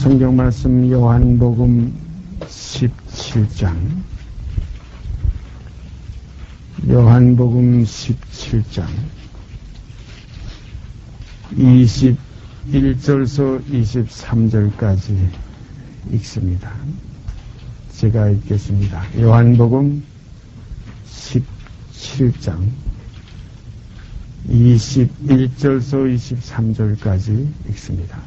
성경 말씀 요한복음 17장 요한복음 17장 21절서 23절까지 읽습니다. 제가 읽겠습니다. 요한복음 17장 21절서 23절까지 읽습니다.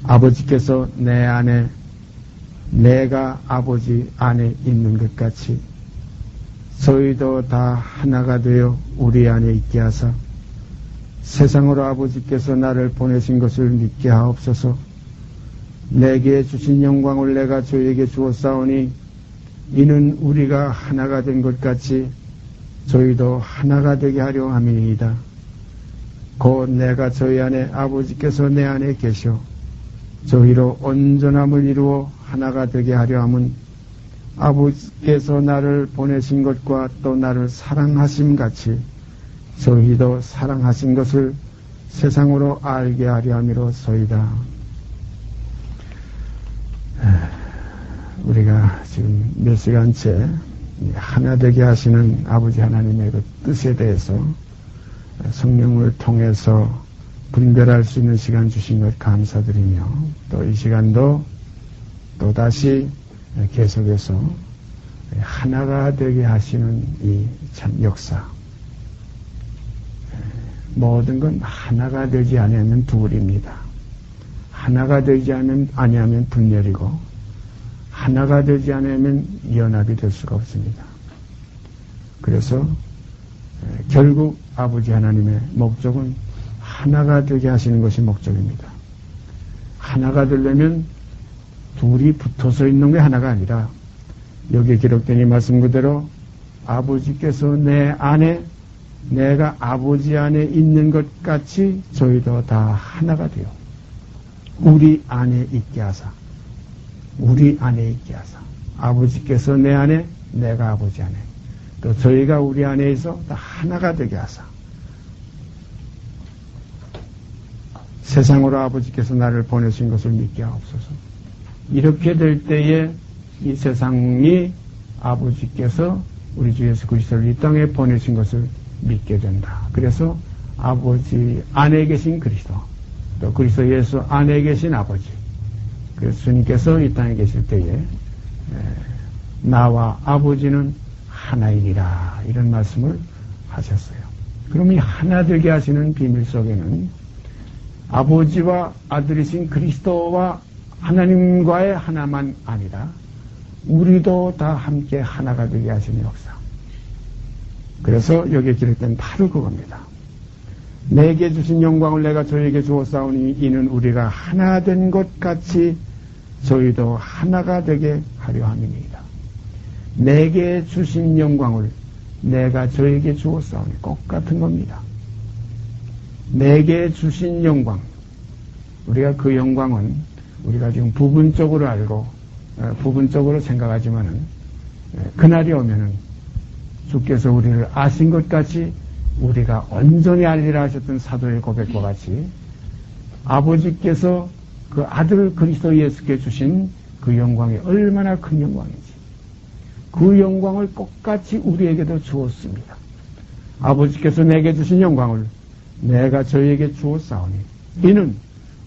아버지께서 내 안에 내가 아버지 안에 있는 것 같이 저희도 다 하나가 되어 우리 안에 있게 하사 세상으로 아버지께서 나를 보내신 것을 믿게 하옵소서. 내게 주신 영광을 내가 저희에게 주었사오니 이는 우리가 하나가 된 것 같이 저희도 하나가 되게 하려 함이니이다. 곧 내가 저희 안에 아버지께서 내 안에 계셔 저희로 온전함을 이루어 하나가 되게 하려 함은 아버지께서 나를 보내신 것과 또 나를 사랑하심 같이 저희도 사랑하신 것을 세상으로 알게 하려 함이로소이다. 우리가 지금 몇 시간째 하나 되게 하시는 아버지 하나님의 그 뜻에 대해서 성령을 통해서 분별할 수 있는 시간 주신 것 감사드리며 또 이 시간도 또다시 계속해서 하나가 되게 하시는 이 참 역사, 모든 건 하나가 되지 않으면 둘입니다. 하나가 되지 아니하면 분열이고 하나가 되지 않으면 연합이 될 수가 없습니다. 그래서 결국 아버지 하나님의 목적은 하나가 되게 하시는 것이 목적입니다. 하나가 되려면 둘이 붙어서 있는 게 하나가 아니라 여기에 기록된 이 말씀 그대로 아버지께서 내 안에 내가 아버지 안에 있는 것 같이 저희도 다 하나가 되어 우리 안에 있게 하사 우리 안에 있게 하사 아버지께서 내 안에 내가 아버지 안에 또 저희가 우리 안에 있어 다 하나가 되게 하사 세상으로 아버지께서 나를 보내신 것을 믿게 하옵소서. 이렇게 될 때에 이 세상이 아버지께서 우리 주 예수 그리스도를 이 땅에 보내신 것을 믿게 된다. 그래서 아버지 안에 계신 그리스도 또 그리스도 예수 안에 계신 아버지 그래서 주님께서 이 땅에 계실 때에 나와 아버지는 하나이니라 이런 말씀을 하셨어요. 그럼 이 하나 되게 하시는 비밀 속에는 아버지와 아들이신 그리스도와 하나님과의 하나만 아니라 우리도 다 함께 하나가 되게 하시는 역사. 그래서 여기에 기록된 바로 그겁니다. 내게 주신 영광을 내가 저에게 주었사오니 이는 우리가 하나 된 것 같이 저희도 하나가 되게 하려 함이니이다. 내게 주신 영광을 내가 저에게 주었사오니 똑같은 겁니다. 내게 주신 영광, 우리가 그 영광은 우리가 지금 부분적으로 알고 부분적으로 생각하지만은 그날이 오면은 주께서 우리를 아신 것 같이 우리가 온전히 알리라 하셨던 사도의 고백과 같이 아버지께서 그 아들 그리스도 예수께 주신 그 영광이 얼마나 큰 영광인지 그 영광을 똑같이 우리에게도 주었습니다. 아버지께서 내게 주신 영광을 내가 저희에게 주었사오니 이는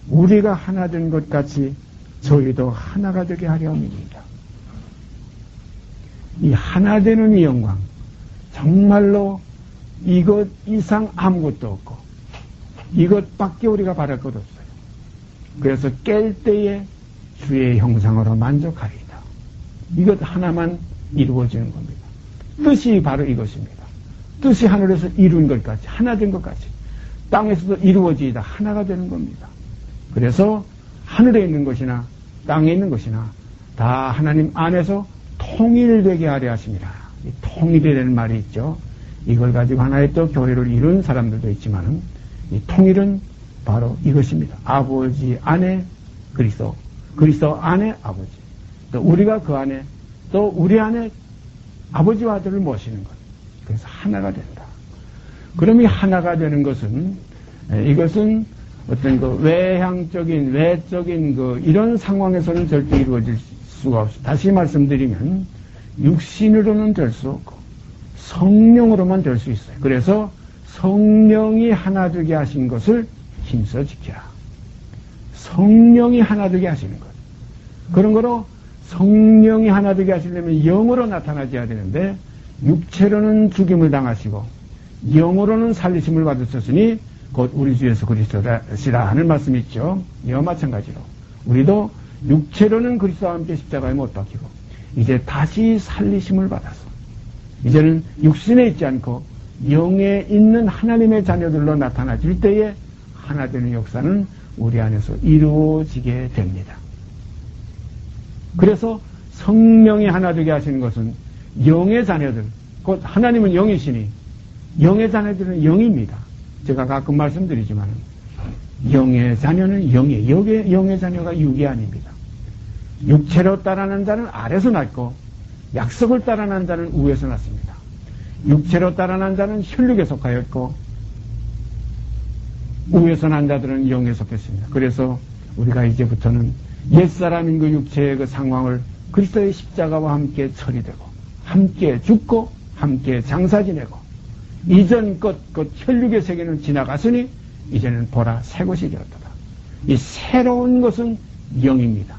우리가 하나 된 것 같이 저희도 하나가 되게 하려 함이니이다. 이 하나 되는 이 영광 정말로 이것 이상 아무것도 없고 이것밖에 우리가 바랄 것 없어요. 그래서 깰 때에 주의 형상으로 만족하리이다. 이것 하나만 이루어지는 겁니다. 뜻이 바로 이것입니다. 뜻이 하늘에서 이룬 것 같이 하나 된 것 같이 땅에서도 이루어지다 하나가 되는 겁니다. 그래서 하늘에 있는 것이나 땅에 있는 것이나 다 하나님 안에서 통일되게 하려 하십니다. 이 통일이라는 말이 있죠. 이걸 가지고 하나의 또 교회를 이룬 사람들도 있지만은 이 통일은 바로 이것입니다. 아버지 안에 그리스도, 그리스도 안에 아버지, 또 우리가 그 안에 또 우리 안에 아버지와 아들을 모시는 것. 그래서 하나가 된다. 그럼 이 하나가 되는 것은 이것은 어떤 그 외향적인, 외적인 이런 상황에서는 절대 이루어질 수가 없습니다. 다시 말씀드리면, 육신으로는 될 수 없고, 성령으로만 될 수 있어요. 그래서 성령이 하나 되게 하신 것을 힘써 지켜라. 성령이 하나 되게 하시는 것. 그런 거로 성령이 하나 되게 하시려면 영으로 나타나줘야 되는데, 육체로는 죽임을 당하시고 영으로는 살리심을 받으셨으니 곧 우리 주 예수 그리스도시라 하는 말씀이 있죠. 이와 마찬가지로 우리도 육체로는 그리스도와 함께 십자가에 못 박히고 이제 다시 살리심을 받아서 이제는 육신에 있지 않고 영에 있는 하나님의 자녀들로 나타나질 때에 하나 되는 역사는 우리 안에서 이루어지게 됩니다. 그래서 성령이 하나 되게 하시는 것은 영의 자녀들, 곧 하나님은 영이시니 영의 자녀들은 영입니다. 제가 가끔 말씀드리지만 영의 자녀는 영이에요. 영의 자녀가 육이 아닙니다. 육체로 따라난 자는 아래서 났고 약속을 따라난 자는 위에서 났습니다. 육체로 따라난 자는 혈육에 속하였고 위에서 난 자들은 영에 속했습니다. 그래서 우리가 이제부터는 옛사람인 그 육체의 그 상황을 그리스도의 십자가와 함께 처리되고 함께 죽고 함께 장사 지내고 이전 것 혈육의 세계는 지나갔으니 이제는 보라 새 것이 되었도다. 이 새로운 것은 영입니다.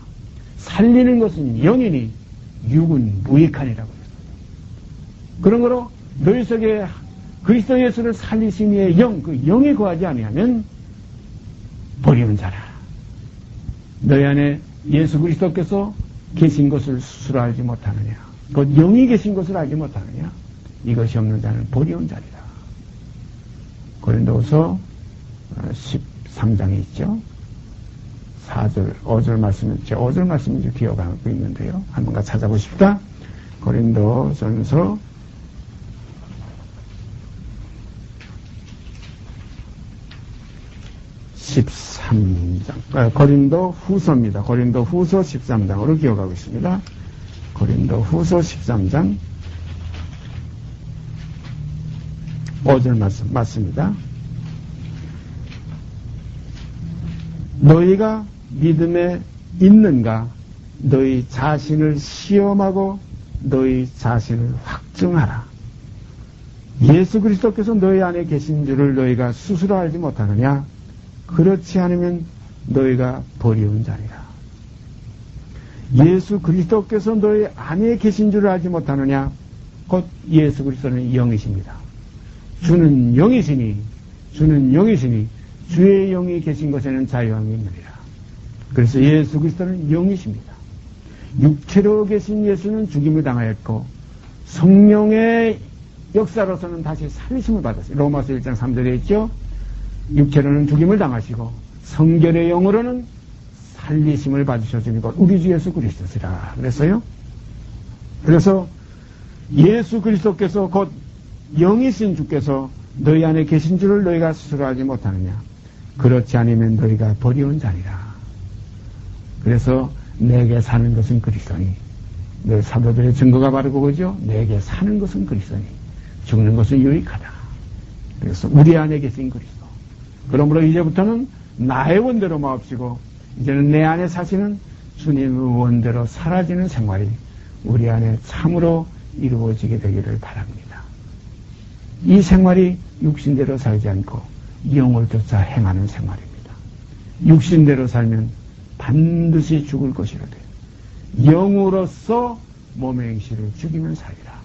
살리는 것은 영이니 육은 무익하니라고 했어요. 그런 거로 너희 속에 그리스도 예수를 살리신 이의 영, 그 영이 거하지 아니하면 버리는 자라. 너희 안에 예수 그리스도께서 계신 것을 스스로 알지 못하느냐. 곧 영이 계신 것을 알지 못하느냐. 이것이 없는 자는 버리운 자리라. 고린도후서 13장에 있죠. 4절, 5절 말씀이죠. 5절 말씀인지 기억하고 있는데요. 한번 같이 찾아보십시다. 고린도전서 13장, 고린도 후서입니다. 고린도 후서 13장으로 기억하고 있습니다. 고린도 후서 13장 5절 말씀 맞습니다. 너희가 믿음에 있는가? 너희 자신을 시험하고 너희 자신을 확증하라. 예수 그리스도께서 너희 안에 계신 줄을 너희가 스스로 알지 못하느냐? 그렇지 않으면 너희가 버리운 자니라. 예수 그리스도께서 너희 안에 계신 줄을 알지 못하느냐? 곧 예수 그리스도는 영이십니다. 주는 영이시니 주의 영이 계신 곳에는 자유함이 있느니라. 그래서 예수 그리스도는 영이십니다. 육체로 계신 예수는 죽임을 당하였고 성령의 역사로서는 다시 살리심을 받았어요. 로마서 1장 3절에 있죠. 육체로는 죽임을 당하시고 성결의 영으로는 살리심을 받으셨으니 곧 우리 주 예수 그리스도시라. 그래서 예수 그리스도께서 곧 영이신 주께서 너희 안에 계신 줄을 너희가 스스로 알지 못하느냐. 그렇지 않으면 너희가 버리운 자니라. 그래서 내게 사는 것은 그리스도니. 늘 사도들의 증거가 바로 그거죠. 내게 사는 것은 그리스도니 죽는 것은 유익하다. 그래서 우리 안에 계신 그리스도. 그러므로 이제부터는 나의 원대로 마옵시고 이제는 내 안에 사시는 주님의 원대로 사라지는 생활이 우리 안에 참으로 이루어지게 되기를 바랍니다. 이 생활이 육신대로 살지 않고 영을 쫓아 행하는 생활입니다. 육신대로 살면 반드시 죽을 것이로되 영으로서 몸의 행실을 죽이면 살리라.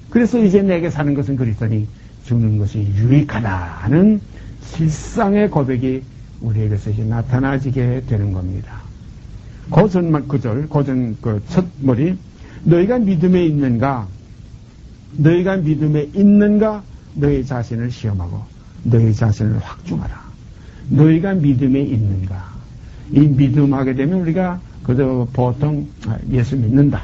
그래서 이제 내게 사는 것은 그리스도니 죽는 것이 유익하다 하는 실상의 고백이 우리에게서 이제 나타나지게 되는 겁니다. 고전 첫 머리, 너희가 믿음에 있는가? 너희 자신을 시험하고 너희 자신을 확증하라. 너희가 믿음에 있는가? 이 믿음하게 되면 우리가 그저 보통 예수 믿는다.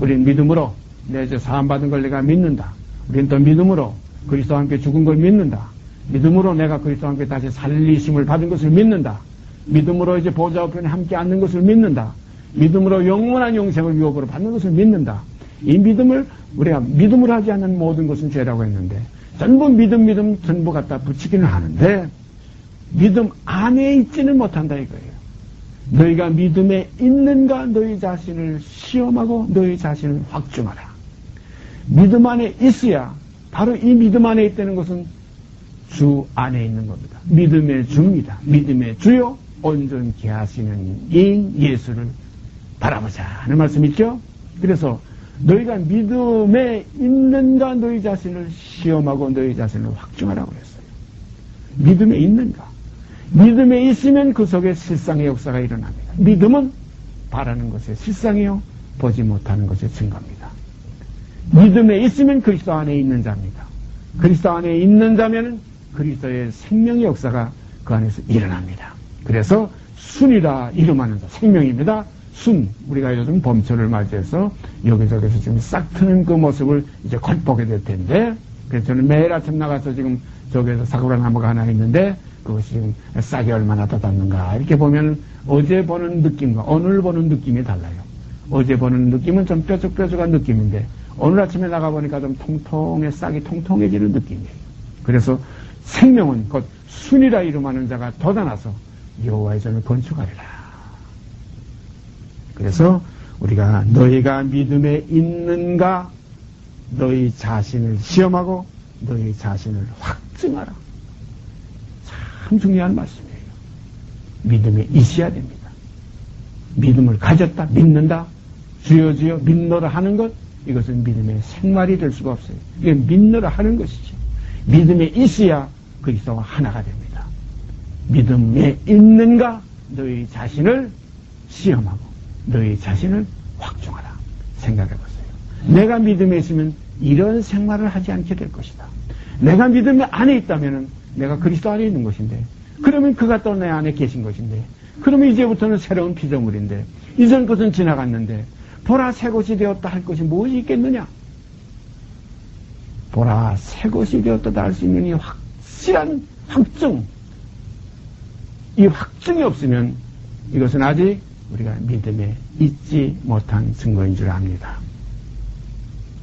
우린 믿음으로 내 죄 사함 받은 걸 내가 믿는다. 우린 또 믿음으로 그리스도와 함께 죽은 걸 믿는다. 믿음으로 내가 그리스도와 함께 다시 살리심을 받은 것을 믿는다. 믿음으로 이제 보좌 우편에 함께 앉는 것을 믿는다. 믿음으로 영원한 영생을 유업으로 받는 것을 믿는다. 이 믿음을 우리가 믿음으로 하지 않는 모든 것은 죄라고 했는데 전부 믿음 전부 갖다 붙이기는 하는데 믿음 안에 있지는 못한다 이거예요. 너희가 믿음에 있는가 너희 자신을 시험하고 너희 자신을 확증하라. 믿음 안에 있어야 바로 이 믿음 안에 있다는 것은 주 안에 있는 겁니다. 믿음의 주입니다. 믿음의 주요 온전케 하시는 이인 예수를 바라보자 하는 말씀 있죠? 그래서 너희가 믿음에 있는가 너희 자신을 시험하고 너희 자신을 확증하라고 했어요. 믿음에 있는가? 믿음에 있으면 그 속에 실상의 역사가 일어납니다. 믿음은 바라는 것의 실상이요 보지 못하는 것의 증거입니다. 믿음에 있으면 그리스도 안에 있는 자입니다. 그리스도 안에 있는 자면은 그리스도의 생명의 역사가 그 안에서 일어납니다. 그래서 순이라 이름하는 자, 생명입니다. 순, 우리가 요즘 봄철을 맞이해서 여기저기서 지금 싹 트는 그 모습을 이제 곧 보게 될 텐데, 그래서 저는 매일 아침 나가서 지금 저기에서 사쿠라 나무가 하나 있는데 그것이 지금 싹이 얼마나 돋았는가 이렇게 보면 어제 보는 느낌과 오늘 보는 느낌이 달라요. 어제 보는 느낌은 좀 뾰족뾰족한 느낌인데 오늘 아침에 나가보니까 좀 싹이 통통해지는 느낌이에요. 그래서 생명은 곧 순이라 이름하는 자가 돋아나서 여호와의 전을 건축하리라. 그래서 우리가 너희가 믿음에 있는가 너희 자신을 시험하고 너희 자신을 확증하라. 참 중요한 말씀이에요. 믿음에 있어야 됩니다. 믿음을 가졌다, 믿는다, 주여 주여 믿노라 하는 것, 이것은 믿음의 생활이 될 수가 없어요. 이게 믿노라 하는 것이죠. 믿음에 있어야 그리스도와 하나가 됩니다. 믿음에 있는가 너희 자신을 시험하고 너희 자신을 확증하라. 생각해 보세요. 내가 믿음에 있으면 이런 생활을 하지 않게 될 것이다. 내가 믿음 안에 있다면 내가 그리스도 안에 있는 것인데, 그러면 그가 또 내 안에 계신 것인데, 그러면 이제부터는 새로운 피조물인데, 이전 것은 지나갔는데 보라 새 것이 되었다 할 것이 무엇이 있겠느냐? 보라 새 것이 되었다 할 수 있는 이 확실한 확증, 이 확증이 없으면 이것은 아직 우리가 믿음에 있지 못한 증거인 줄 압니다.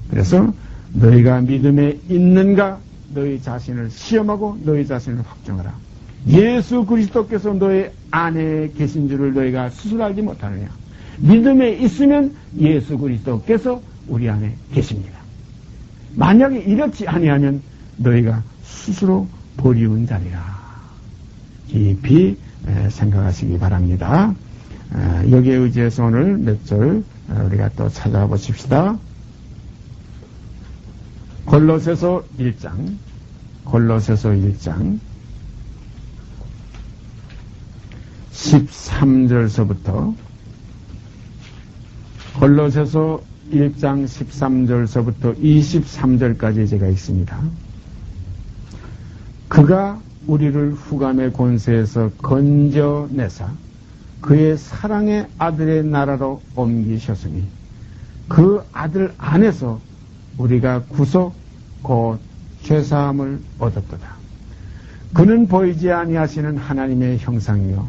그래서 너희가 믿음에 있는가 너희 자신을 시험하고 너희 자신을 확증하라. 예수 그리스도께서 너희 안에 계신 줄을 너희가 스스로 알지 못하느냐. 믿음에 있으면 예수 그리스도께서 우리 안에 계십니다. 만약에 이렇지 아니하면 너희가 스스로 버리운 자리라. 깊이 생각하시기 바랍니다. 여기에 의지해서 오늘 몇 절 우리가 또 찾아보십시다. 골로새서 1장 13절서부터 골로새서 1장 13절서부터 23절까지 제가 있습니다. 그가 우리를 흑암의 권세에서 건져내사 그의 사랑의 아들의 나라로 옮기셨으니 그 아들 안에서 우리가 구속 곧 죄사함을 얻었도다. 그는 보이지 아니하시는 하나님의 형상이요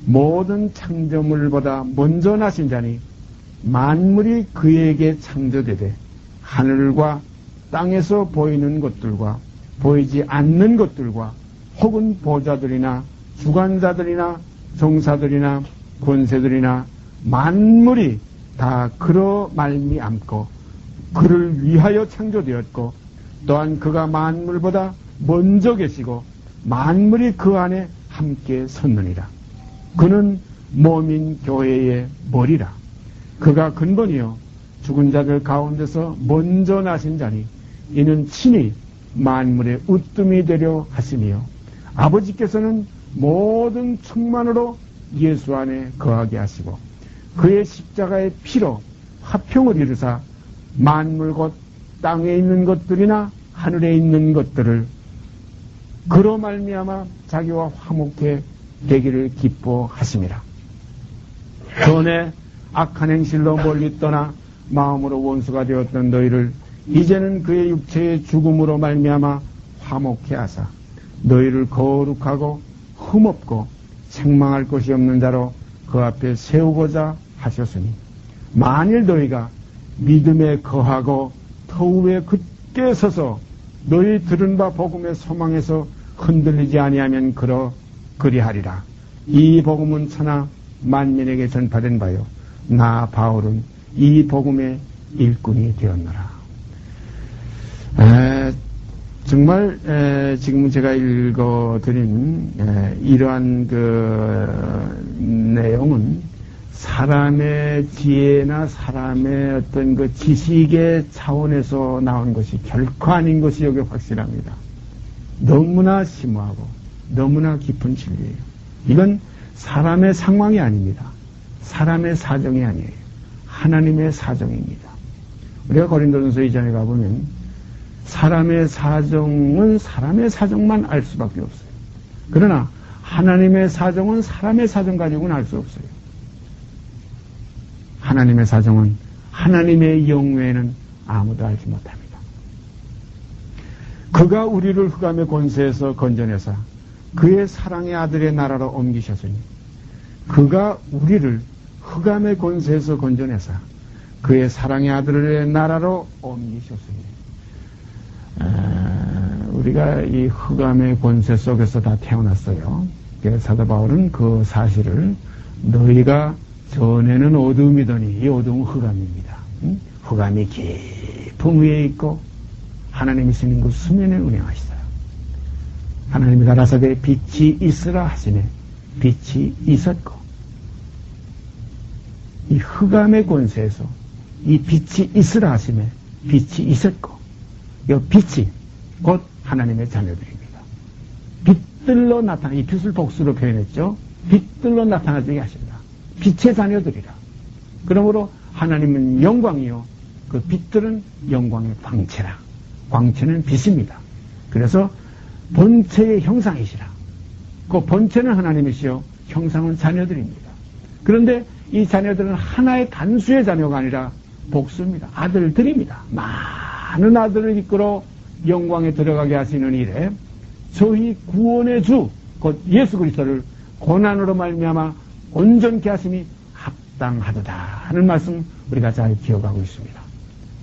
모든 창조물보다 먼저 나신 자니 만물이 그에게 창조되되 하늘과 땅에서 보이는 것들과 보이지 않는 것들과 혹은 보좌들이나 주관자들이나 종사들이나 권세들이나 만물이 다 그로 말미암고 그를 위하여 창조되었고 또한 그가 만물보다 먼저 계시고 만물이 그 안에 함께 섰느니라. 그는 몸인 교회의 머리라. 그가 근본이요 죽은 자들 가운데서 먼저 나신 자니 이는 친히 만물의 으뜸이 되려 하시며 아버지께서는 모든 충만으로 예수 안에 거하게 하시고 그의 십자가의 피로 화평을 이루사 만물 곧 땅에 있는 것들이나 하늘에 있는 것들을 그로 말미암아 자기와 화목해 되기를 기뻐하심이라. 전에 악한 행실로 멀리 떠나 마음으로 원수가 되었던 너희를 이제는 그의 육체의 죽음으로 말미암아 화목해 하사 너희를 거룩하고 흠없고 책망할 것이 없는 자로 그 앞에 세우고자 하셨으니 만일 너희가 믿음에 거하고 터우에 굳게 서서 너희 들은 바 복음의 소망에서 흔들리지 아니하면 그러 그리하리라. 이 복음은 천하 만민에게 전파된 바요. 나 바울은 이 복음의 일꾼이 되었노라. 정말 지금 제가 읽어드린 이러한 그 내용은 사람의 지혜나 사람의 어떤 그 지식의 차원에서 나온 것이 결코 아닌 것이 여기 확실합니다. 너무나 심오하고 너무나 깊은 진리예요. 이건 사람의 상황이 아닙니다. 사람의 사정이 아니에요. 하나님의 사정입니다. 우리가 고린도전서 2장에 가보면 사람의 사정은 사람의 사정만 알 수밖에 없어요. 그러나 하나님의 사정은 사람의 사정 가지고는 알 수 없어요. 하나님의 사정은 하나님의 영 외에는 아무도 알지 못합니다. 그가 우리를 흑암의 권세에서 건져내사 그의 사랑의 아들의 나라로 옮기셨으니 그가 우리를 흑암의 권세에서 건져내사 그의 사랑의 아들의 나라로 옮기셨으니 우리가 이 흑암의 권세 속에서 다 태어났어요. 그래서 사도 바울은 그 사실을 너희가 전에는 어둠이더니 이 어둠은 흑암입니다. 흑암이 깊은 위에 있고 하나님이 쓰는 그 수면에 운행하시어요. 하나님이 가라사대 빛이 있으라 하시네 빛이 있었고 이 흑암의 권세에서 이 빛이 있으라 하시네 빛이 있었고 이 빛이 곧 하나님의 자녀들입니다. 빛들로 나타나 이 빛을 복수로 표현했죠. 빛들로 나타나게 하신다. 빛의 자녀들이라. 그러므로 하나님은 영광이요 그 빛들은 영광의 광채라. 광채는 빛입니다. 그래서 본체의 형상이시라. 그 본체는 하나님이시요 형상은 자녀들입니다. 그런데 이 자녀들은 하나의 단수의 자녀가 아니라 복수입니다. 아들들입니다. 많은 아들을 이끌어 영광에 들어가게 하시는 일에 저희 구원의 주 곧 예수 그리스도를 고난으로 말미암아 온전케 하심이 합당하도다 하는 말씀 우리가 잘 기억하고 있습니다.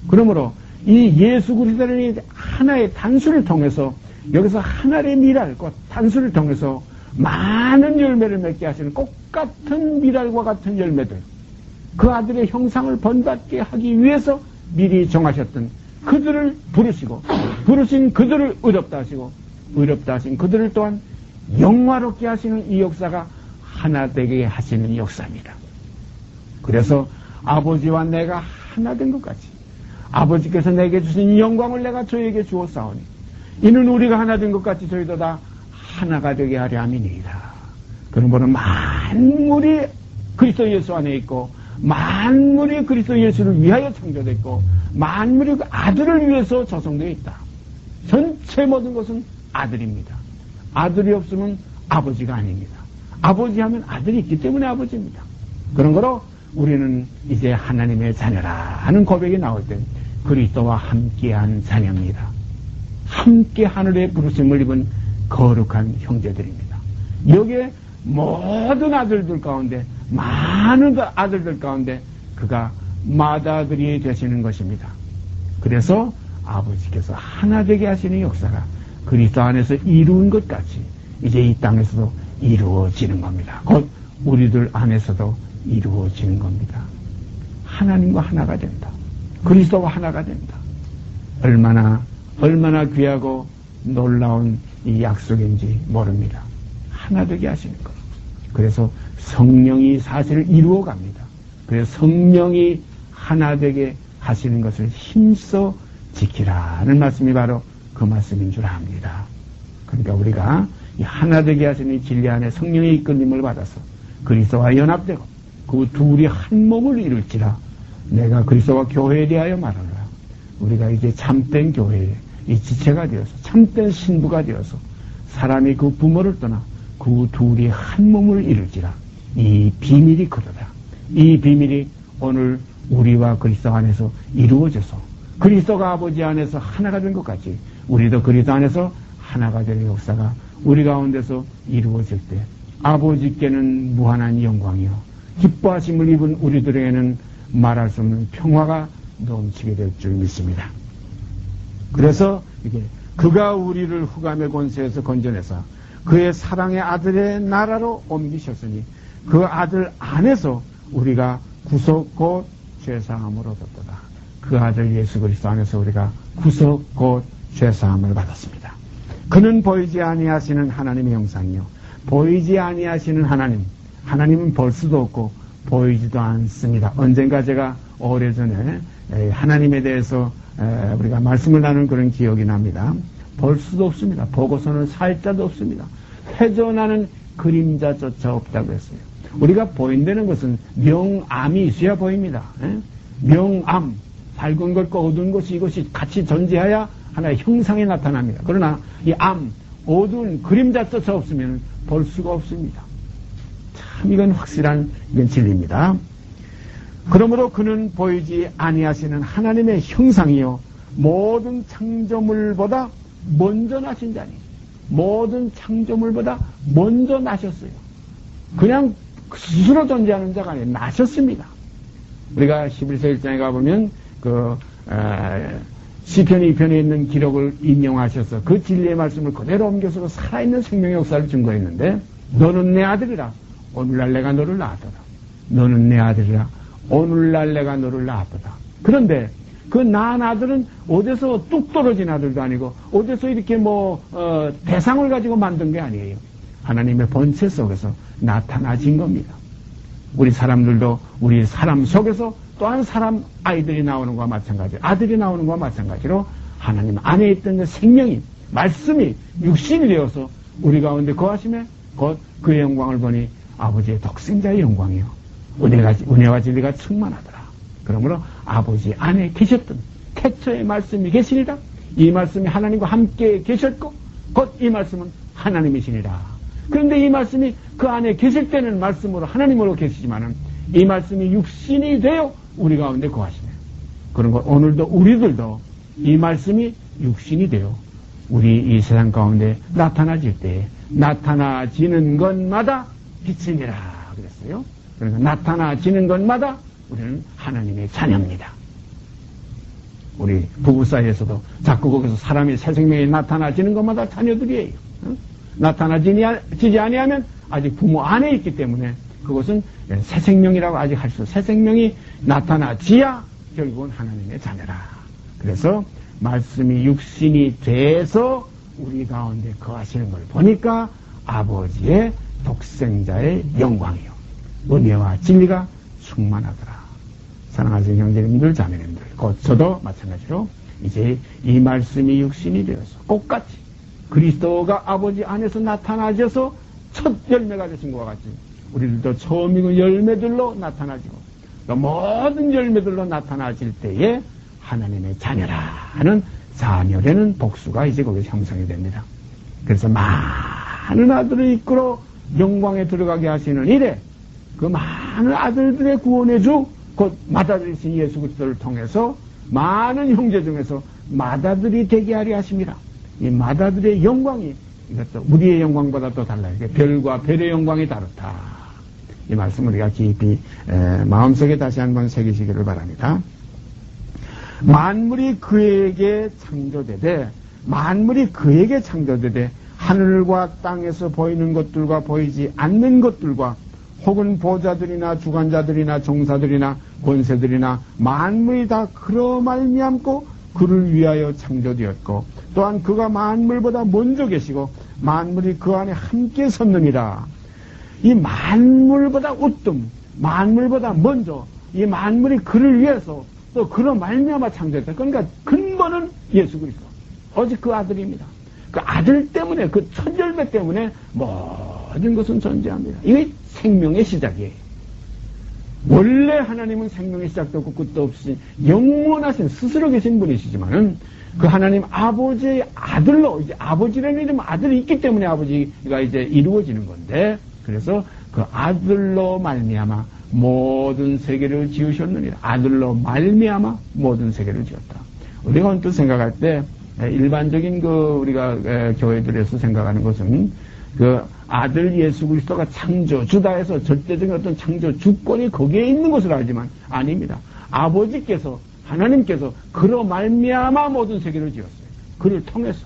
그러므로 이 예수 그리스도는 하나의 단수를 통해서 여기서 하나의 미랄 곧 단수를 통해서 많은 열매를 맺게 하시는 똑같은 미랄과 같은 열매들 그 아들의 형상을 본받게 하기 위해서 미리 정하셨던 그들을 부르시고 부르신 그들을 의롭다 하시고 의롭다 하신 그들을 또한 영화롭게 하시는 이 역사가 하나 되게 하시는 역사입니다. 그래서 아버지와 내가 하나 된 것 같이 아버지께서 내게 주신 영광을 내가 저에게 주었사오니 이는 우리가 하나 된 것 같이 저희도 다 하나가 되게 하려 함이니이다. 그러므로 만물이 그리스도 예수 안에 있고 만물이 그리스도 예수를 위하여 창조됐고 만물이 그 아들을 위해서 조성되어 있다. 전체 모든 것은 아들입니다. 아들이 없으면 아버지가 아닙니다. 아버지 하면 아들이 있기 때문에 아버지입니다. 그런 거로 우리는 이제 하나님의 자녀라 하는 고백이 나올 때 그리스도와 함께한 자녀입니다. 함께 하늘의 부르심을 입은 거룩한 형제들입니다. 여기에 모든 아들들 가운데 많은 아들들 가운데 그가 맏아들이 되시는 것입니다. 그래서 아버지께서 하나 되게 하시는 역사가 그리스도 안에서 이루은 것 같이 이제 이 땅에서도 이루어지는 겁니다. 곧 우리들 안에서도 이루어지는 겁니다. 하나님과 하나가 된다. 그리스도와 하나가 된다. 얼마나 귀하고 놀라운 이 약속인지 모릅니다. 하나 되게 하시는 것. 그래서 성령이 사실을 이루어 갑니다. 그래서 성령이 하나 되게 하시는 것을 힘써 지키라는 말씀이 바로 그 말씀인 줄 압니다. 그러니까 우리가 이 하나 되게 하시는 이 진리 안에 성령의 이끌림을 받아서 그리스도와 연합되고 그 둘이 한 몸을 이룰지라 내가 그리스도와 교회에 대하여 말하노라. 우리가 이제 참된 교회에 이 지체가 되어서 참된 신부가 되어서 사람이 그 부모를 떠나 그 둘이 한 몸을 이룰지라. 이 비밀이 그러다. 이 비밀이 오늘 우리와 그리스도 안에서 이루어져서 그리스도가 아버지 안에서 하나가 된 것 같이 우리도 그리스도 안에서 하나가 될 역사가 우리 가운데서 이루어질 때 아버지께는 무한한 영광이요 기뻐하심을 입은 우리들에게는 말할 수 없는 평화가 넘치게 될 줄 믿습니다. 그래서 이게 그가 우리를 흑암의 권세에서 건져내서 그의 사랑의 아들의 나라로 옮기셨으니 그 아들 안에서 우리가 구속 곧 죄사함을 얻었도다. 그 아들 예수 그리스도 안에서 우리가 구속 곧 죄사함을 받았습니다. 그는 보이지 아니하시는 하나님의 형상이요 보이지 아니하시는 하나님은 볼 수도 없고 보이지도 않습니다. 언젠가 제가 오래전에 하나님에 대해서 우리가 말씀을 나눈 그런 기억이 납니다. 볼 수도 없습니다. 보고서는 살 자도 없습니다. 회전하는 그림자조차 없다고 했어요. 우리가 보인다는 것은 명암이 있어야 보입니다. 명암, 밝은 것과 어두운 것이 이것이 같이 존재해야 하나의 형상이 나타납니다. 그러나 이 암, 어두운 그림자조차 없으면 볼 수가 없습니다. 참 이건 확실한 이건 진리입니다. 그러므로 그는 보이지 아니하시는 하나님의 형상이요 모든 창조물보다 먼저 나신 자니 모든 창조물보다 먼저 나셨어요. 그냥 스스로 존재하는 자가 아니라 나셨습니다. 우리가 11서 1장에 가보면 시편 2편에 있는 기록을 인용하셔서 그 진리의 말씀을 그대로 옮겨서 살아있는 생명의 역사를 증거했는데 너는 내 아들이라 오늘날 내가 너를 낳았도다. 너는 내 아들이라 오늘날 내가 너를 낳았도다. 그런데 그 낳은 아들은 어디서 뚝 떨어진 아들도 아니고 어디서 이렇게 대상을 가지고 만든 게 아니에요. 하나님의 본체 속에서 나타나진 겁니다. 우리 사람들도 우리 사람 속에서 또한 사람 아이들이 나오는 것과 마찬가지로 아들이 나오는 것과 마찬가지로 하나님 안에 있던 그 생명이 말씀이 육신이 되어서 우리 가운데 거하심에 곧 그의 영광을 보니 아버지의 독생자의 영광이요 은혜와 진리가 충만하더라. 그러므로 아버지 안에 계셨던 태초의 말씀이 계시니라. 이 말씀이 하나님과 함께 계셨고 곧 이 말씀은 하나님이시니라. 그런데 이 말씀이 그 안에 계실 때는 말씀으로 하나님으로 계시지만은 이 말씀이 육신이 되어 우리 가운데 거하시네. 그런 것 오늘도 우리들도 이 말씀이 육신이 되어 우리 이 세상 가운데 나타나질 때 나타나지는 것마다 빛이니라 그랬어요. 그러니까 나타나지는 것마다 우리는 하나님의 자녀입니다. 우리 부부 사이에서도 자꾸 거기서 사람이 새 생명이 나타나지는 것마다 자녀들이에요. 나타나지지 아니하면 아직 부모 안에 있기 때문에 그것은 새 생명이라고 아직 할 수, 새 생명이 나타나지야 결국은 하나님의 자녀라. 그래서 말씀이 육신이 돼서 우리 가운데 거하시는 걸 보니까 아버지의 독생자의 영광이요 은혜와 진리가 충만하더라. 사랑하시는 형제님들, 자매님들, 곧 저도 마찬가지로 이제 이 말씀이 육신이 되어서 똑같이 그리스도가 아버지 안에서 나타나셔서 첫 열매가 되신 것과 같이 우리들도 처음 익은 열매들로 나타나지고 또 모든 열매들로 나타나질 때에 하나님의 자녀라 하는 자녀라는 복수가 이제 거기서 형성이 됩니다. 그래서 많은 아들을 이끌어 영광에 들어가게 하시는 이래 그 많은 아들들의 구원의 주 곧 맏아들이신 예수 그리스도를 통해서 많은 형제 중에서 맏아들이 되게 하려 하십니다. 이 맏아들의 영광이 이것도 우리의 영광보다 또 달라요. 별과 별의 영광이 다르다. 이 말씀 우리가 깊이 마음속에 다시 한번 새기시기를 바랍니다. 만물이 그에게 창조되되 하늘과 땅에서 보이는 것들과 보이지 않는 것들과 혹은 보좌들이나 주관자들이나 종사들이나 권세들이나 만물이 다 그로 말미암고 그를 위하여 창조되었고 또한 그가 만물보다 먼저 계시고 만물이 그 안에 함께 섰느니라. 이 만물보다 우뜸, 만물보다 먼저 이 만물이 그를 위해서 또 그로 말미암아 창조했다. 그러니까 근본은 예수 그리스도 오직 그 아들입니다. 그 아들 때문에 그 첫 열매 때문에 모든 것은 존재합니다. 이게 생명의 시작이에요. 원래 하나님은 생명의 시작도 없고 끝도 없이 영원하신 스스로 계신 분이시지만은 그 하나님 아버지의 아들로 이제 아버지라는 이름 아들이 있기 때문에 아버지가 이제 이루어지는 건데 그래서 그 아들로 말미암아 모든 세계를 지으셨느니라. 아들로 말미암아 모든 세계를 지었다. 우리가 언뜻 생각할 때 일반적인 우리가 교회들에서 생각하는 것은 그 아들 예수 그리스도가 창조주다 해서 절대적인 어떤 창조 주권이 거기에 있는 것으로 알지만 아닙니다. 아버지께서 하나님께서 그로 말미암아 모든 세계를 지었어요. 그를 통해서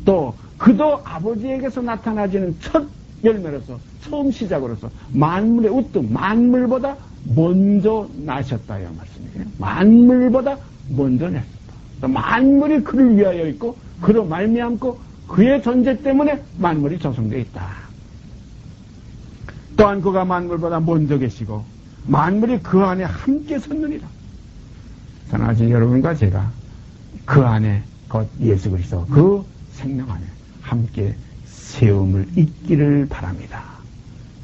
또 그도 아버지에게서 나타나지는 첫 열매로서, 처음 시작으로서 만물의 우뜸, 만물보다 먼저 나셨다 이 말씀이에요. 만물보다 먼저 나셨다. 만물이 그를 위하여 있고 그로 말미암고 그의 존재 때문에 만물이 조성되어 있다. 또한 그가 만물보다 먼저 계시고 만물이 그 안에 함께 섰느니라. 사랑하신 여러분과 제가 그 안에 곧 예수 그리스도 그 생명 안에 함께 세움을 잊기를 바랍니다.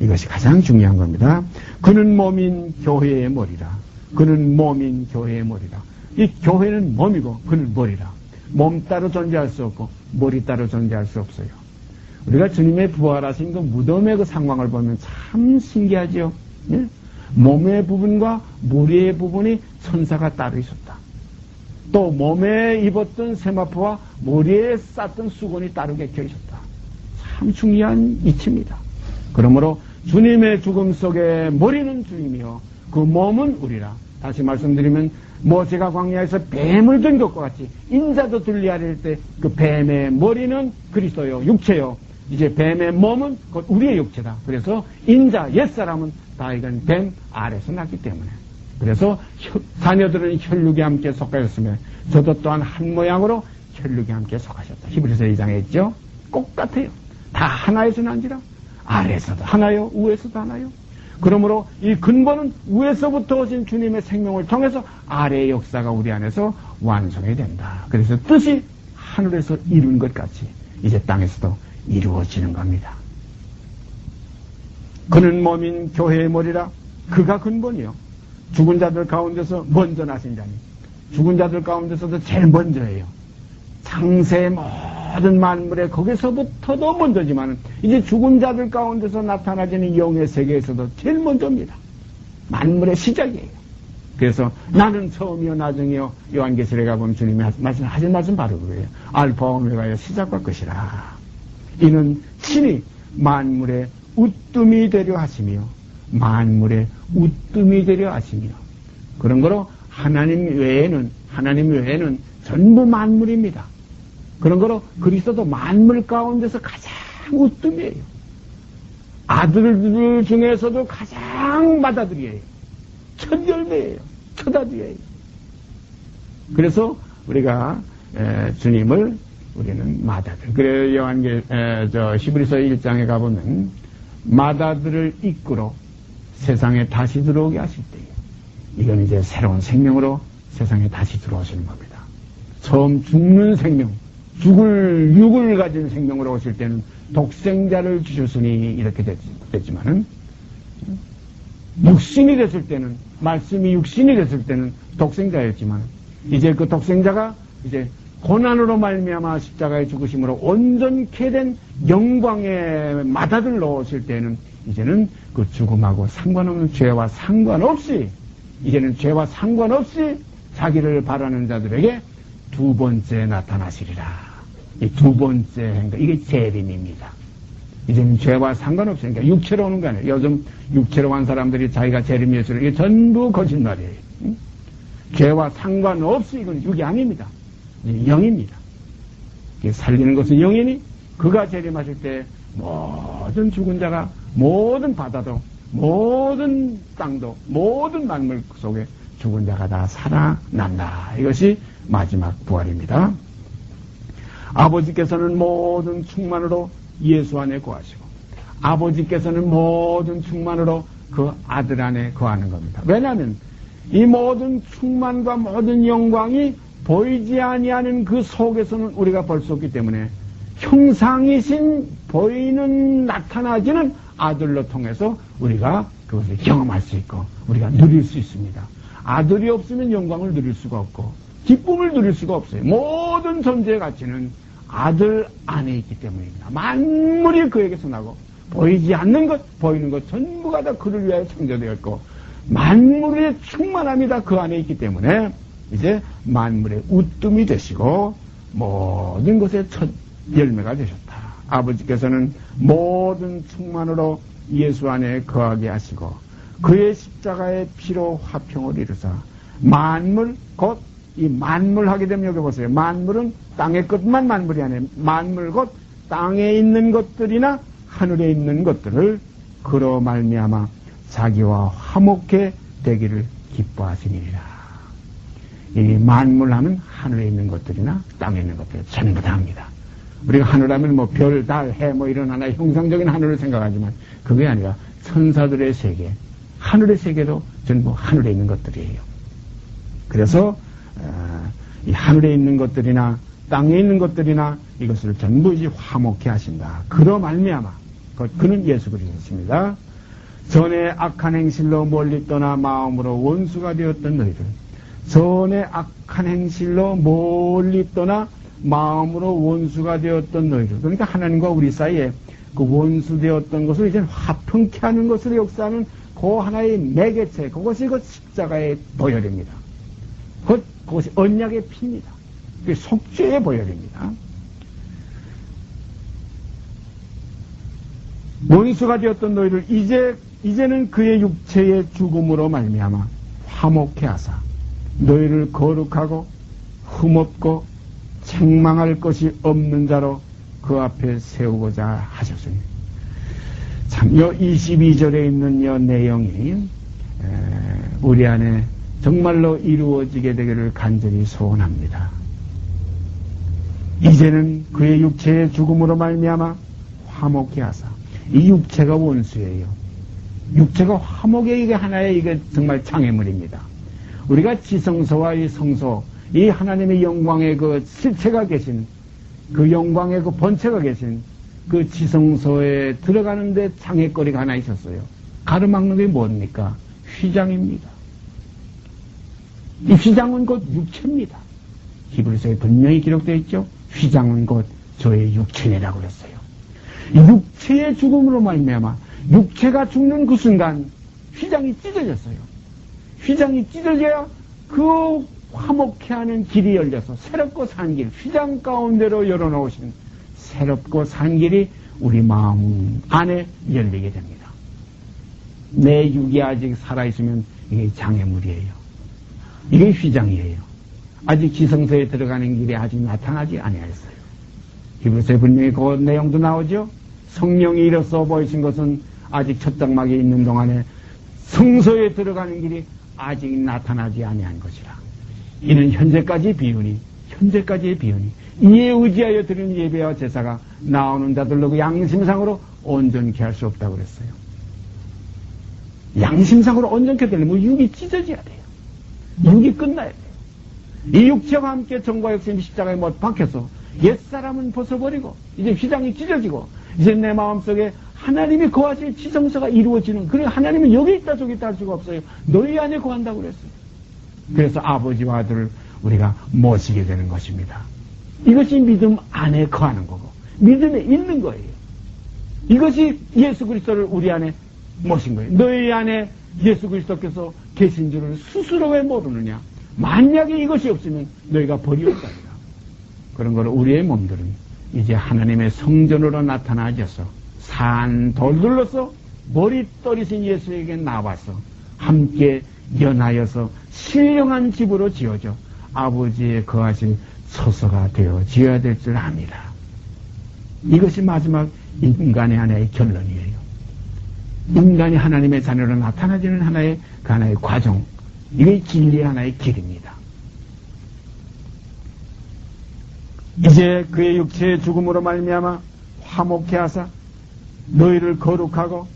이것이 가장 중요한 겁니다. 그는 몸인 교회의 머리라. 그는 몸인 교회의 머리라. 이 교회는 몸이고 그는 머리라. 몸 따로 존재할 수 없고 머리 따로 존재할 수 없어요. 우리가 주님의 부활하신 그 무덤의 그 상황을 보면 참 신기하죠. 예? 몸의 부분과 머리의 부분이 천사가 따로 있었다. 또 몸에 입었던 세마포와 머리에 쌌던 수건이 따로 객혀 있었다. 참 중요한 이치입니다. 그러므로 주님의 죽음 속에 머리는 주님이요 그 몸은 우리라. 다시 말씀드리면 모세가 광야에서 뱀을 든 것과 같이 인자도 둘리하릴 때 그 뱀의 머리는 그리스도요 육체요. 이제 뱀의 몸은 곧 우리의 육체다. 그래서 인자 옛사람은 다 이건 뱀 아래서 났기 때문에. 그래서 자녀들은 혈육에 함께 속하였으며 저도 또한 한 모양으로 혈육에 함께 속하셨다. 히브리서 2장에 있죠. 똑같아요. 다 하나에서 난지라. 아래에서도 하나요, 위에서도 하나요. 그러므로 이 근본은 위에서부터 오신 주님의 생명을 통해서 아래의 역사가 우리 안에서 완성이 된다. 그래서 뜻이 하늘에서 이룬 것 같이 이제 땅에서도 이루어지는 겁니다. 그는 몸인 교회의 머리라. 그가 근본이요. 죽은 자들 가운데서 먼저 나신 자니 죽은 자들 가운데서도 제일 먼저예요. 창세의 모든 만물에 거기서부터도 먼저지만 이제 죽은 자들 가운데서 나타나지는 영의 세계에서도 제일 먼저입니다. 만물의 시작이에요. 그래서 나는 처음이요 나중이요 요한계시록에 가보면 주님이 하신 말씀 바로 그거예요. 알파와 오메가의 시작과 끝이라. 이는 친히 만물의 우뜸이 되려 하시며 만물의 우뜸이 되려 하시며 그런 거로 하나님 외에는 전부 만물입니다. 그런 거로 그리스도도 만물 가운데서 가장 우뜸이에요. 아들들 중에서도 가장 맏아들이에요. 첫 열매예요. 첫 아들이에요. 그래서 우리가 주님을 우리는 맏아들. 그래요. 히브리서 1장에 가보면 맏아들을 이끌어 세상에 다시 들어오게 하실 때에 이건 이제 새로운 생명으로 세상에 다시 들어오시는 겁니다. 처음 죽는 생명, 육을 가진 생명으로 오실 때는 독생자를 주셨으니 이렇게 됐지만은 육신이 됐을 때는 말씀이 육신이 됐을 때는 독생자였지만 이제 그 독생자가 이제 고난으로 말미암아 십자가의 죽으심으로 온전케 된 영광의 맏아들로 오실 때는 이제는 그 죽음하고 상관없는 죄와 상관없이 이제는 죄와 상관없이 자기를 바라는 자들에게 두 번째 나타나시리라. 이 두 번째 행동, 이게 재림입니다. 이제는 죄와 상관없이, 그러니까 육체로 오는 거 아니에요. 요즘 육체로 간 사람들이 자기가 재림이었어요. 이게 전부 거짓말이에요. 죄와 상관없이 이건 육이 아닙니다. 영입니다. 살리는 것은 영이니 그가 재림하실 때 모든 죽은 자가 모든 바다도 모든 땅도 모든 만물 속에 죽은 자가 다 살아난다. 이것이 마지막 부활입니다. 아버지께서는 모든 충만으로 예수 안에 거하시고 아버지께서는 모든 충만으로 그 아들 안에 거하는 겁니다. 왜냐하면 이 모든 충만과 모든 영광이 보이지 아니하는 그 속에서는 우리가 볼 수 없기 때문에 형상이신 보이는 나타나지는 아들로 통해서 우리가 그것을 경험할 수 있고 우리가 누릴 수 있습니다. 아들이 없으면 영광을 누릴 수가 없고 기쁨을 누릴 수가 없어요. 모든 존재의 가치는 아들 안에 있기 때문입니다. 만물이 그에게서 나고 보이지 않는 것, 보이는 것 전부가 다 그를 위하여 창조되어 있고 만물의 충만함이 다 그 안에 있기 때문에 이제 만물의 우뜸이 되시고 모든 것의 첫 열매가 되셨다. 아버지께서는 모든 충만으로 예수 안에 거하게 하시고 그의 십자가의 피로 화평을 이루사 만물 곧 이 만물 하게 되면 여기 보세요. 만물은 땅의 것만 만물이 아니에요. 만물 곧 땅에 있는 것들이나 하늘에 있는 것들을 그로 말미암아 자기와 화목해 되기를 기뻐하시니라. 이 만물하면 하늘에 있는 것들이나 땅에 있는 것들 전부 다 합니다. 우리가 하늘하면 뭐 별, 달, 해 뭐 이런 하나의 형상적인 하늘을 생각하지만 그게 아니라 천사들의 세계, 하늘의 세계도 전부 하늘에 있는 것들이에요. 그래서 이 하늘에 있는 것들이나 땅에 있는 것들이나 이것을 전부 이제 화목해 하신다. 그로 말미암아 그는 예수 그리스도십니다. 전에 악한 행실로 멀리 떠나 마음으로 원수가 되었던 너희들, 전에 악한 행실로 멀리 떠나 마음으로 원수가 되었던 너희들, 그러니까 하나님과 우리 사이에 그 원수 되었던 것을 이제 화평케 하는 것을 역사하는 그 하나의 매개체, 그것이 그 십자가의 보혈입니다. 그것이 언약의 피입니다. 그게 속죄의 보혈입니다. 원수가 되었던 너희를 이제는 그의 육체의 죽음으로 말미암아 화목케 하사 너희를 거룩하고 흠없고 책망할 것이 없는 자로 그 앞에 세우고자 하셨으니, 참, 요 22절에 있는 요 내용이 우리 안에 정말로 이루어지게 되기를 간절히 소원합니다. 이제는 그의 육체의 죽음으로 말미암아 화목케 하사, 이 육체가 원수예요. 육체가 화목의 이게 하나의 이게 정말 장애물입니다. 우리가 지성소와 이 성소, 이 하나님의 영광의 그 실체가 계신, 그 영광의 그 본체가 계신 그 지성소에 들어가는데 장애거리가 하나 있었어요. 가로막는 게 뭡니까? 휘장입니다. 이 휘장은 곧 육체입니다. 히브리서에 분명히 기록되어 있죠. 휘장은 곧 저의 육체라고 그랬어요. 육체의 죽음으로 말미암아 육체가 죽는 그 순간 휘장이 찢어졌어요. 휘장이 찢어져야 그 화목케 하는 길이 열려서 새롭고 산 길, 휘장 가운데로 열어놓으신 새롭고 산 길이 우리 마음 안에 열리게 됩니다. 내 육이 아직 살아있으면 이게 장애물이에요. 이게 휘장이에요. 아직 지성소에 들어가는 길이 아직 나타나지 아니하였어요. 히브리서에 분명히 그 내용도 나오죠. 성령이 이로써 보이신 것은 아직 첫 장막에 있는 동안에 성소에 들어가는 길이 아직 나타나지 아니한 것이라. 이는 현재까지의 비유니 이에 의지하여 드리는 예배와 제사가 나오는 자들로 그 양심상으로 온전케 할 수 없다고 그랬어요. 양심상으로 온전케 되려면 육이 찢어져야 돼요. 육이 끝나야 돼요. 이 육체와 함께 정과 역신이 십자가에 못 박혀서 옛사람은 벗어버리고 이제 휘장이 찢어지고 이제 내 마음속에 하나님이 거하실 지성소가 이루어지는, 그래 하나님은 여기 있다 저기 있다 할 수가 없어요. 너희 안에 거한다고 그랬어요. 그래서 아버지와 아들을 우리가 모시게 되는 것입니다. 이것이 믿음 안에 거하는 거고 믿음에 있는 거예요. 이것이 예수 그리스도를 우리 안에 모신 거예요. 너희 안에 예수 그리스도께서 계신 줄을 스스로 왜 모르느냐. 만약에 이것이 없으면 너희가 벌이 없다니까. 그런 걸 우리의 몸들은 이제 하나님의 성전으로 나타나져서 산 돌들로서 머릿돌이신 예수에게 나와서 함께 연하여서 신령한 집으로 지어져 아버지의 거하실 처소가 되어 지어야 될 줄 압니다. 이것이 마지막 인간의 하나의 결론이에요. 인간이 하나님의 자녀로 나타나지는 하나의 그 하나의 과정, 이게 진리의 하나의 길입니다. 이제 그의 육체의 죽음으로 말미암아 화목케 하사 너희를 거룩하고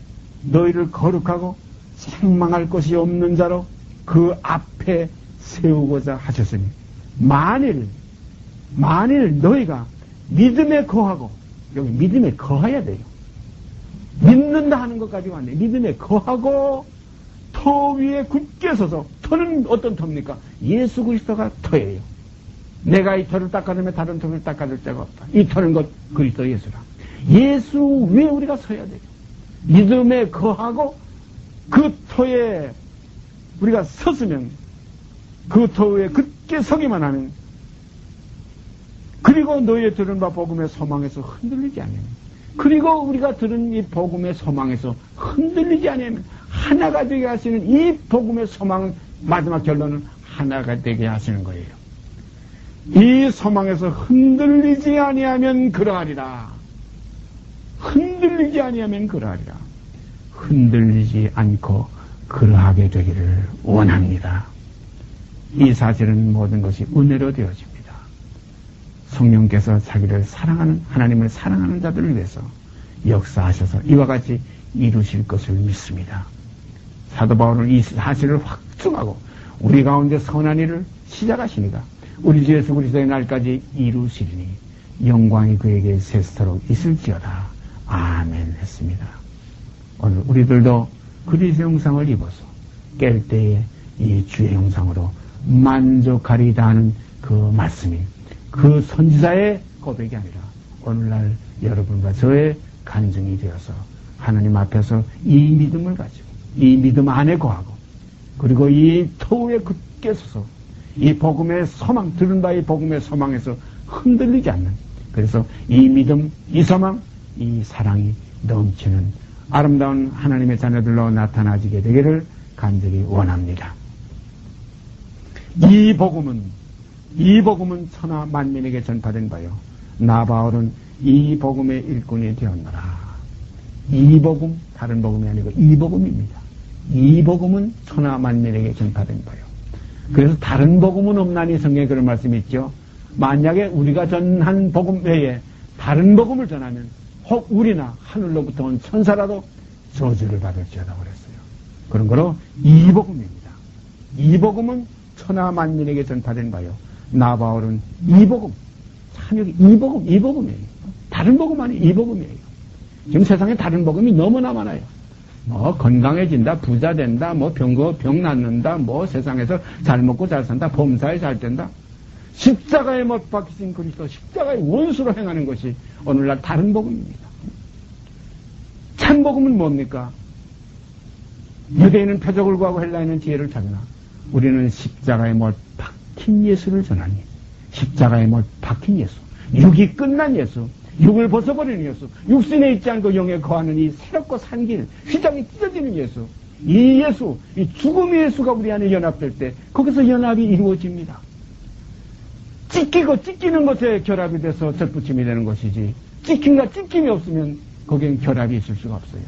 책망할 것이 없는 자로 그 앞에 세우고자 하셨으니, 만일 너희가 믿음에 거하고, 여기 믿음에 거해야 돼요. 믿는다 하는 것까지 왔네. 믿음에 거하고 터 위에 굳게 서서, 터는 어떤 터입니까? 예수 그리스도가 터예요. 내가 이 터를 닦아내면 다른 터를 닦아낼 자가 없다. 이 터는 것 그리스도 예수라. 예수 위에 우리가 서야 돼요. 믿음에 거하고 그 터에 우리가 섰으면, 그 터 위에 굳게 서기만 하면, 그리고 너희의 들은 바 복음의 소망에서 흔들리지 않으면, 그리고 우리가 들은 이 복음의 소망에서 흔들리지 않으면, 하나가 되게 하시는 이 복음의 소망은 마지막 결론은 하나가 되게 하시는 거예요. 이 소망에서 흔들리지 아니하면 그러하리라. 흔들리지 아니하면 그러하리라. 흔들리지 않고 그러하게 되기를 원합니다. 이 사실은 모든 것이 은혜로 되어집니다. 성령께서 자기를 사랑하는, 하나님을 사랑하는 자들을 위해서 역사하셔서 이와 같이 이루실 것을 믿습니다. 사도 바울은 이 사실을 확증하고 우리 가운데 선한 일을 시작하시니까 우리 주 예수 그리스도의 날까지 이루시리니 영광이 그에게 세세토록 있을지어다. 아멘 했습니다. 오늘 우리들도 그리스도의 형상을 입어서 깰 때에 이 주의 형상으로 만족하리다 하는 그 말씀이 그 선지자의 고백이 아니라 오늘날 여러분과 저의 간증이 되어서 하나님 앞에서 이 믿음을 가지고 이 믿음 안에 거하고 그리고 이 터울에 굳게 서서 이 복음의 소망, 들은 바의 복음의 소망에서 흔들리지 않는, 그래서 이 믿음, 이 소망, 이 사랑이 넘치는 아름다운 하나님의 자녀들로 나타나지게 되기를 간절히 원합니다. 이 복음은 천하 만민에게 전파된 바요. 나 바울은 이 복음의 일꾼이 되었노라. 이 복음, 다른 복음이 아니고 이 복음입니다. 이 복음은 천하 만민에게 전파된 바요. 그래서 다른 복음은 없나니 성경에 그런 말씀이 있죠. 만약에 우리가 전한 복음 외에 다른 복음을 전하면 혹 우리나 하늘로부터 온 천사라도 저주를 받을지어다 그랬어요. 그런 거로 이 복음입니다. 이 복음은 천하 만민에게 전파된 바요. 나 바울은 이 복음, 참 여기 이 복음이에요. 다른 복음 아니 이 복음이에요. 지금 세상에 다른 복음이 너무나 많아요. 뭐 건강해진다, 부자 된다, 뭐 병 낫는다, 뭐 세상에서 잘 먹고 잘 산다, 범사에 잘 된다. 십자가에 못 박히신 그리스도, 십자가의 원수로 행하는 것이 오늘날 다른 복음입니다. 참 복음은 뭡니까? 유대인은 표적을 구하고 헬라인은 지혜를 찾으나 우리는 십자가에 못 박힌 예수를 전하니, 십자가에 못 박힌 예수, 육이 끝난 예수, 육을 벗어버리는 예수, 육신에 있지 않고 영에 거하는 이 새롭고 산 길, 휘장이 찢어지는 예수, 이 예수, 이 죽음의 예수가 우리 안에 연합될 때 거기서 연합이 이루어집니다. 찢기는 것에 결합이 돼서 절붙임이 되는 것이지, 찢김과 찢김이 없으면 거기엔 결합이 있을 수가 없어요.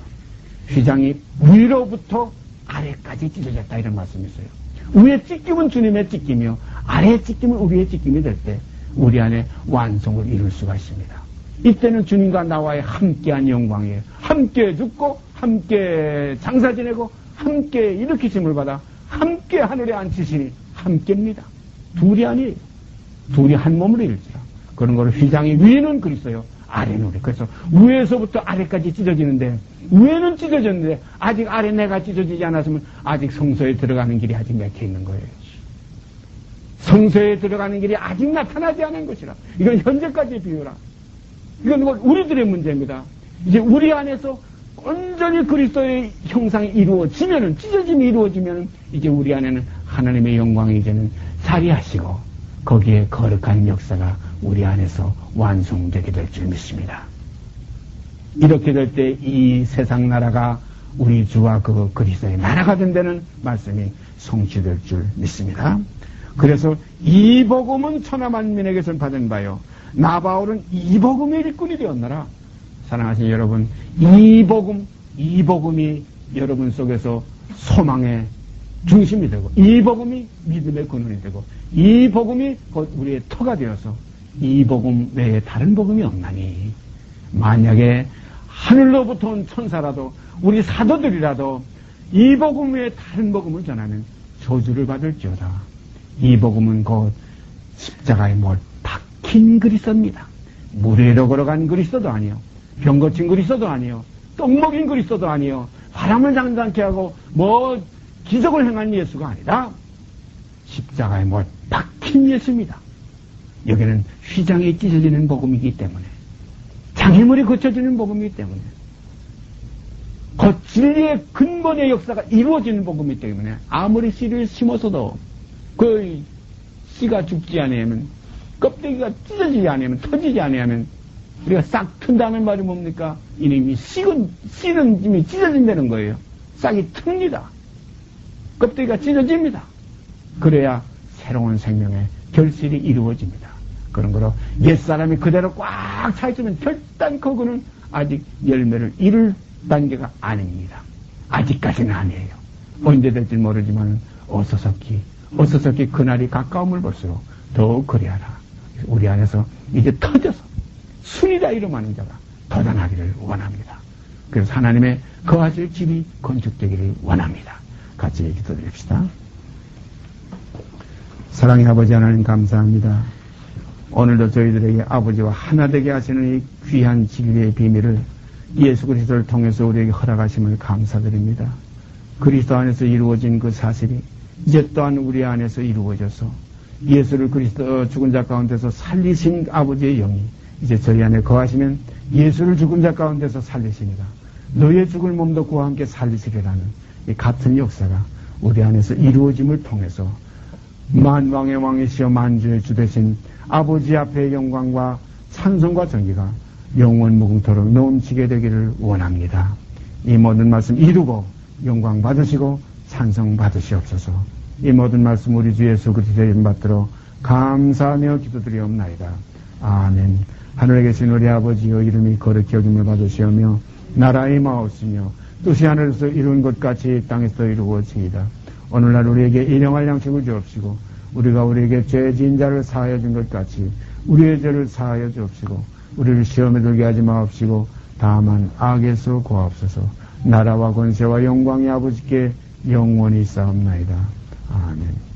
휘장이 위로부터 아래까지 찢어졌다 이런 말씀이 있어요. 위에 찢김은 주님의 찢김이요, 아래의 찢김은 우리의 찢김이 될 때 우리 안에 완성을 이룰 수가 있습니다. 이때는 주님과 나와의 함께한 영광이에요. 함께 죽고 함께 장사 지내고 함께 일으키심을 받아 함께 하늘에 앉히시니 함께입니다. 둘이 아니에요. 둘이 한 몸으로 일지라. 그런 거를 휘장이 위는 그리스도요, 아래는 우리. 그래서 위에서부터 아래까지 찢어지는데, 위에는 찢어졌는데 아직 아래 내가 찢어지지 않았으면 아직 성소에 들어가는 길이 아직 막혀 있는 거예요. 성소에 들어가는 길이 아직 나타나지 않은 것이라. 이건 현재까지의 비유라. 이건 우리들의 문제입니다. 이제 우리 안에서 온전히 그리스도의 형상이 이루어지면은, 찢어짐이 이루어지면은 이제 우리 안에는 하나님의 영광이 이제는 자리하시고 거기에 거룩한 역사가 우리 안에서 완성되게 될 줄 믿습니다. 이렇게 될 때 이 세상 나라가 우리 주와 그 그리스도의 나라가 된다는 말씀이 성취될 줄 믿습니다. 그래서 이 복음은 천하 만민에게 전파된 바요, 나 바울은 이 복음의 일꾼이 되었노라. 사랑하신 여러분, 이 복음이 여러분 속에서 소망의 중심이 되고, 이 복음이 믿음의 근원이 되고, 이 복음이 곧 우리의 터가 되어서 이 복음 외에 다른 복음이 없나니, 만약에 하늘로부터 온 천사라도 우리 사도들이라도 이 복음 외에 다른 복음을 전하면 저주를 받을지어다. 이 복음은 곧 십자가에 못 박힌 그리스도입니다. 물 위로 걸어간 그리스도도 아니요, 병 고친 그리스도도 아니요, 떡 먹인 그리스도도 아니요, 바람을 장단케 하고 뭐 기적을 행한 예수가 아니라 십자가에 못 박힌 예수입니다. 여기는 휘장이 찢어지는 복음이기 때문에, 장애물이 고쳐지는 복음이기 때문에, 그 진리의 근본의 역사가 이루어지는 복음이기 때문에, 아무리 씨를 심어서도 그 씨가 죽지 않으면, 껍데기가 찢어지지 않으면, 터지지 않으면 우리가 싹 튼다는 말이 뭡니까? 이미 씨는 이미 찢어진다는 거예요. 싹이 틉니다. 껍데기가 찢어집니다. 그래야 새로운 생명의 결실이 이루어집니다. 그런 거로 옛사람이 그대로 꽉 차있으면 결단코 그는 아직 열매를 이룰 단계가 아닙니다. 아직까지는 아니에요. 언제 될지 모르지만 어서서히 그날이 가까움을 볼수록 더욱 그리하라. 우리 안에서 이제 터져서 순이라 이름하는 자가 돋아나기를 원합니다. 그래서 하나님의 거하실 집이 건축되기를 원합니다. 같이 기도드립시다. 사랑의 아버지 하나님 감사합니다. 오늘도 저희들에게 아버지와 하나 되게 하시는 이 귀한 진리의 비밀을 예수 그리스도를 통해서 우리에게 허락하심을 감사드립니다. 그리스도 안에서 이루어진 그 사실이 이제 또한 우리 안에서 이루어져서 예수를 그리스도 죽은 자 가운데서 살리신 아버지의 영이 이제 저희 안에 거하시면 예수를 죽은 자 가운데서 살리시니라. 너의 죽을 몸도 그와 함께 살리시리라는 이 같은 역사가 우리 안에서 이루어짐을 통해서 만왕의 왕이시여 만주의 주 되신 아버지 앞에 영광과 찬송과 정의가 영원 무궁토록 넘치게 되기를 원합니다. 이 모든 말씀 이루고 영광 받으시고 찬송 받으시옵소서. 이 모든 말씀 우리 주 예수 그리스도의 이름 받들어 감사하며 기도드리옵나이다. 아멘. 하늘에 계신 우리 아버지여 이름이 거룩히 여김을 받으시오며 나라의 마옵시며 뜻이 하늘에서 이룬 것 같이 땅에서 이루어지이다. 오늘날 우리에게 일용할 양식을 주옵시고 우리가 우리에게 죄 지은 자를 사하여 준 것 같이 우리의 죄를 사하여 주옵시고 우리를 시험에 들게 하지 마옵시고 다만 악에서 구하옵소서. 나라와 권세와 영광이 아버지께 영원히 있사옵나이다. 아멘.